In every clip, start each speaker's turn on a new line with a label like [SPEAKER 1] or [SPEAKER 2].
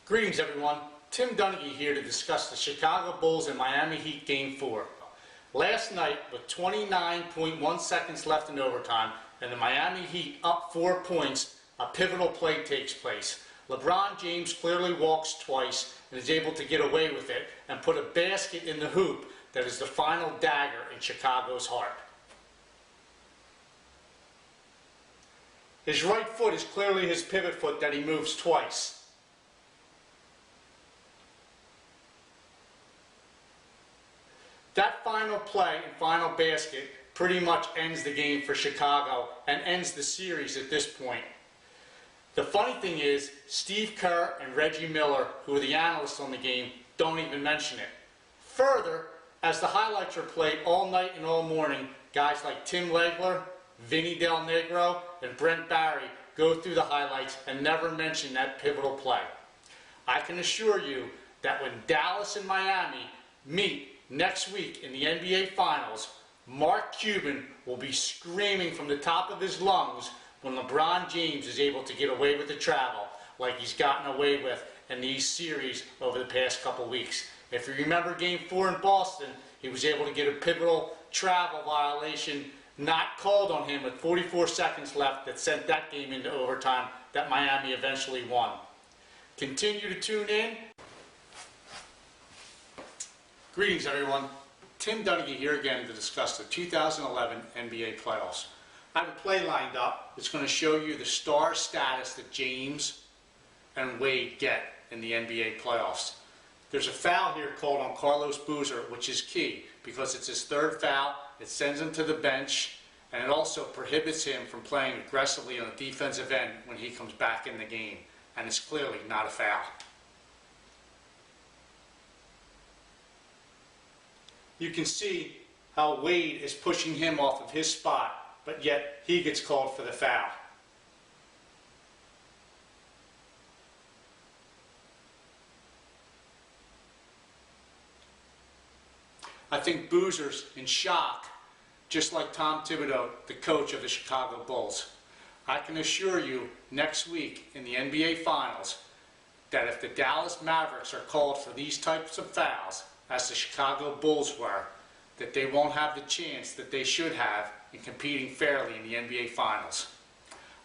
[SPEAKER 1] Greetings everyone, Tim Donaghy here to discuss the Chicago Bulls and Miami Heat Game 4. Last night, with 29.1 seconds left in overtime and the Miami Heat up 4 points, a pivotal play takes place. LeBron James clearly walks twice and is able to get away with it and put a basket in the hoop that is the final dagger in Chicago's heart. His right foot is clearly his pivot foot that he moves twice. That final play and final basket pretty much ends the game for Chicago and ends the series at this point. The funny thing is, Steve Kerr and Reggie Miller, who are the analysts on the game, don't even mention it. Further, as the highlights are played all night and all morning, guys like Tim Legler, Vinny Del Negro, and Brent Barry go through the highlights and never mention that pivotal play. I can assure you that when Dallas and Miami meet next week in the NBA Finals, Mark Cuban will be screaming from the top of his lungs when LeBron James is able to get away with the travel like he's gotten away with in these series over the past couple weeks. If you remember Game 4 in Boston, he was able to get a pivotal travel violation not called on him with 44 seconds left that sent that game into overtime that Miami eventually won. Continue to tune in. Greetings everyone, Tim Donaghy here again to discuss the 2011 NBA playoffs. I have a play lined up that's going to show you the star status that James and Wade get in the NBA playoffs. There's a foul here called on Carlos Boozer, which is key because it's his third foul, it sends him to the bench, and it also prohibits him from playing aggressively on the defensive end when he comes back in the game, and it's clearly not a foul. You can see how Wade is pushing him off of his spot, but yet he gets called for the foul. I think Boozer's in shock, just like Tom Thibodeau, the coach of the Chicago Bulls. I can assure you next week in the NBA Finals that if the Dallas Mavericks are called for these types of fouls, as the Chicago Bulls were, that they won't have the chance that they should have in competing fairly in the NBA Finals.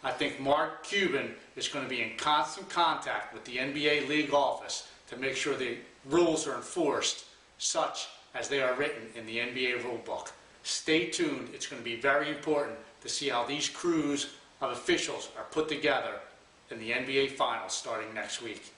[SPEAKER 1] I think Mark Cuban is going to be in constant contact with the NBA League office to make sure the rules are enforced such as they are written in the NBA rulebook. Stay tuned. It's going to be very important to see how these crews of officials are put together in the NBA Finals starting next week.